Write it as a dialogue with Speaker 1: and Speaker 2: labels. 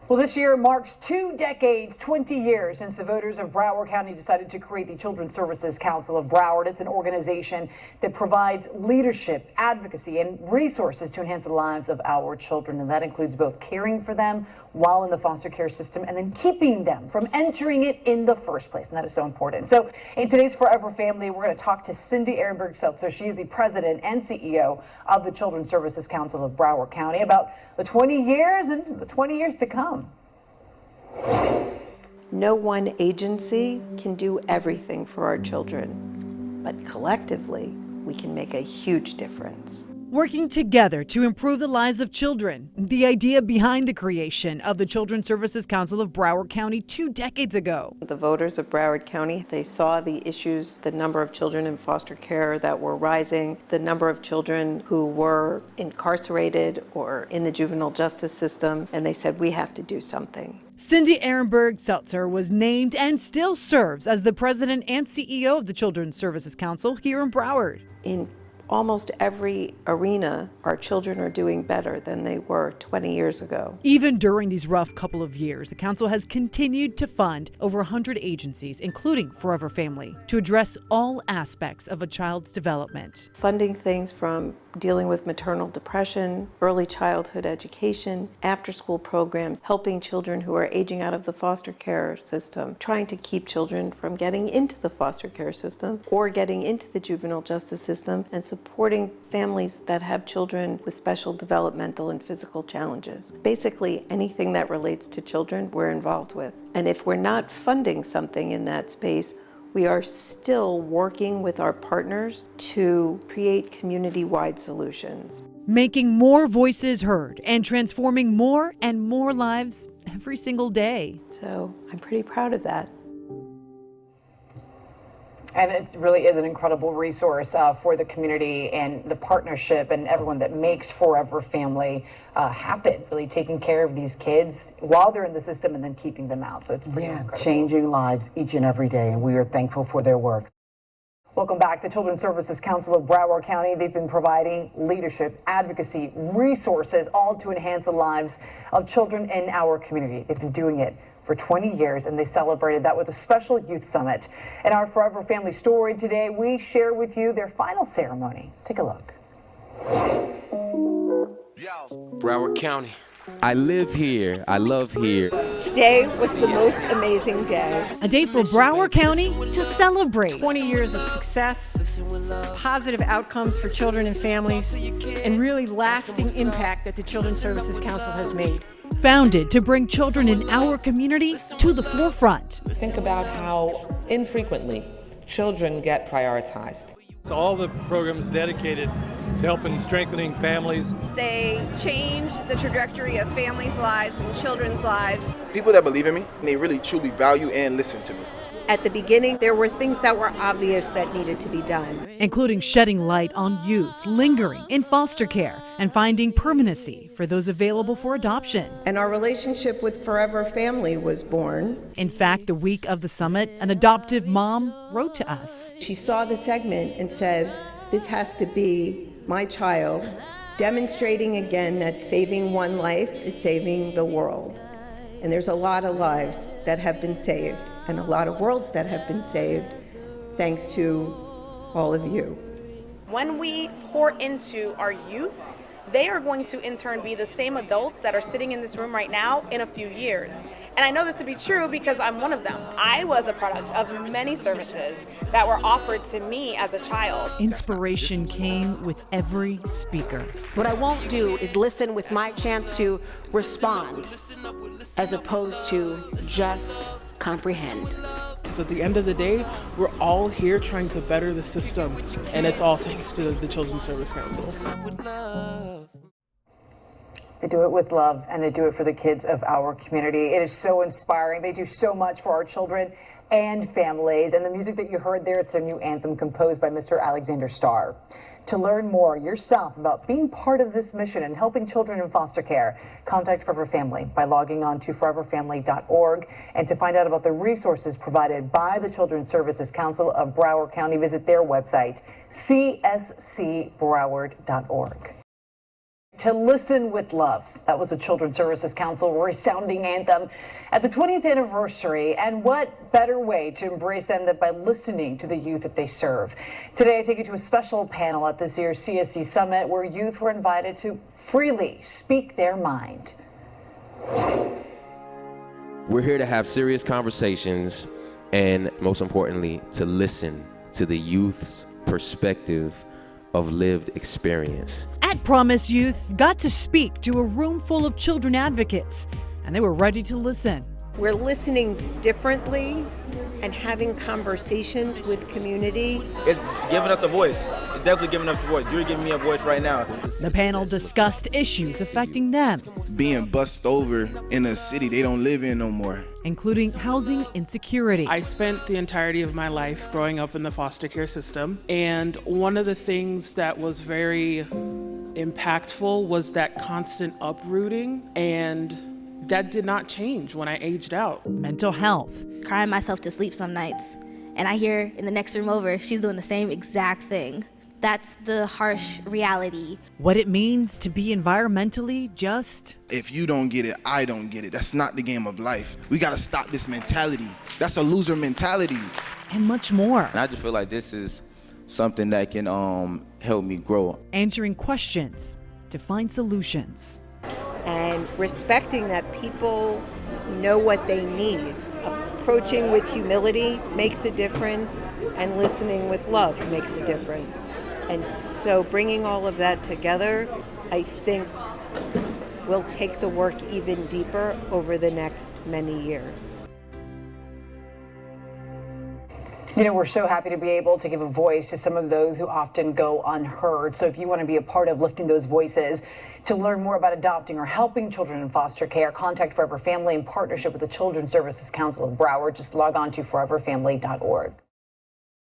Speaker 1: Well, this year marks 2 decades, 20 years since the voters of Broward County decided to create the Children's Services Council of Broward. It's an organization that provides leadership, advocacy, and resources to enhance the lives of our children. And that includes both caring for them while in the foster care system and then keeping them from entering it in the first place. And that is so important. So in today's Forever Family, we're going to talk to Cindy Ehrenberg-Seltzer. She is the president and CEO of the Children's Services Council of Broward County, about the 20 years and the 20 years to come.
Speaker 2: No one agency can do everything for our children, but collectively, we can make a huge difference.
Speaker 3: Working together to improve the lives of children. The idea behind the creation of the Children's Services Council of Broward County 2 decades ago.
Speaker 2: The voters of Broward County, they saw the issues, the number of children in foster care that were rising, the number of children who were incarcerated or in the juvenile justice system, and they said, we have to do something.
Speaker 3: Cindy Ehrenberg-Seltzer was named and still serves as the president and CEO of the Children's Services Council here in Broward.
Speaker 2: In almost every arena, our children are doing better than they were 20 years ago.
Speaker 3: Even during these rough couple of years, the council has continued to fund over 100 agencies, including Forever Family, to address all aspects of a child's development.
Speaker 2: Funding things from dealing with maternal depression, early childhood education, after-school programs, helping children who are aging out of the foster care system, trying to keep children from getting into the foster care system or getting into the juvenile justice system, and supporting families that have children with special developmental and physical challenges. Basically, anything that relates to children, we're involved with. And if we're not funding something in that space, we are still working with our partners to create community-wide solutions.
Speaker 3: Making more voices heard and transforming more and more lives every single day.
Speaker 2: So I'm pretty proud of that.
Speaker 1: And it really is an incredible resource for the community and the partnership and everyone that makes Forever Family happen, really taking care of these kids while they're in the system and then keeping them out. So it's pretty incredible.
Speaker 4: Changing lives each and every day, and we are thankful for their work.
Speaker 1: Welcome back. The Children's Services Council of Broward County, they've been providing leadership, advocacy, resources, all to enhance the lives of children in our community. They've been doing it for 20 years, and they celebrated that with a special youth summit. In our Forever Family story today, we share with you their final ceremony. Take a look.
Speaker 5: Broward County. I live here. I love here.
Speaker 2: Today was the most amazing day.
Speaker 3: A day for Broward County to celebrate.
Speaker 6: 20 years of success, positive outcomes for children and families, and really lasting impact that the Children's Services Council has made.
Speaker 3: Founded to bring children in our community to the forefront.
Speaker 7: Think about how infrequently children get prioritized.
Speaker 8: All the programs dedicated to helping strengthening families.
Speaker 9: They change the trajectory of families' lives and children's lives.
Speaker 10: People that believe in me, they really truly value and listen to me.
Speaker 2: At the beginning, there were things that were obvious that needed to be done,
Speaker 3: including shedding light on youth lingering in foster care and finding permanency for those available for adoption.
Speaker 2: And our relationship with Forever Family was born.
Speaker 3: In fact, the week of the summit, an adoptive mom wrote to us.
Speaker 2: She saw the segment and said, this has to be my child, demonstrating again that saving one life is saving the world. And there's a lot of lives that have been saved and a lot of worlds that have been saved thanks to all of you.
Speaker 9: When we pour into our youth, they are going to in turn be the same adults that are sitting in this room right now in a few years. And I know this to be true because I'm one of them. I was a product of many services that were offered to me as a child.
Speaker 3: Inspiration came with every speaker.
Speaker 6: What I won't do is listen with my chance to respond, as opposed to just comprehend.
Speaker 11: Because at the end of the day, we're all here trying to better the system, and it's all thanks to the Children's Service Council.
Speaker 1: They do it with love, and they do it for the kids of our community. It is so inspiring. They do so much for our children and families. And the music that you heard there, it's a new anthem composed by Mr. Alexander Starr. To learn more yourself about being part of this mission and helping children in foster care, contact Forever Family by logging on to foreverfamily.org. And to find out about the resources provided by the Children's Services Council of Broward County, visit their website, cscbroward.org. To listen with love. That was the Children's Services Council resounding anthem at the 20th anniversary. And what better way to embrace them than by listening to the youth that they serve? Today, I take you to a special panel at this year's CSC Summit where youth were invited to freely speak their mind.
Speaker 5: We're here to have serious conversations and, most importantly, to listen to the youth's perspective of lived experience.
Speaker 3: At Promise, youth got to speak to a room full of children advocates, and they were ready to listen.
Speaker 2: We're listening differently and having conversations with community.
Speaker 12: It's giving us a voice. It's definitely giving us a voice. You're giving me a voice right now.
Speaker 3: The panel discussed issues affecting them,
Speaker 10: Being bussed over in a city they don't live in no more.
Speaker 3: including housing insecurity.
Speaker 11: I spent the entirety of my life growing up in the foster care system, and one of the things that was very impactful was that constant uprooting, and that did not change when I aged out.
Speaker 3: Mental health.
Speaker 13: Crying myself to sleep some nights, and I hear in the next room over, she's doing the same exact thing. That's the harsh reality.
Speaker 3: What it means to be environmentally just.
Speaker 10: If you don't get it, I don't get it. That's not the game of life. We gotta stop this mentality. That's a loser mentality.
Speaker 3: And much more.
Speaker 12: And I just feel like this is something that can help me grow.
Speaker 3: Answering questions to find solutions.
Speaker 2: And respecting that people know what they need. Approaching with humility makes a difference, and listening with love makes a difference. And so bringing all of that together, I think, will take the work even deeper over the next many years.
Speaker 1: You know, we're so happy to be able to give a voice to some of those who often go unheard. So if you want to be a part of lifting those voices, to learn more about adopting or helping children in foster care, contact Forever Family in partnership with the Children's Services Council of Broward. Just log on to foreverfamily.org.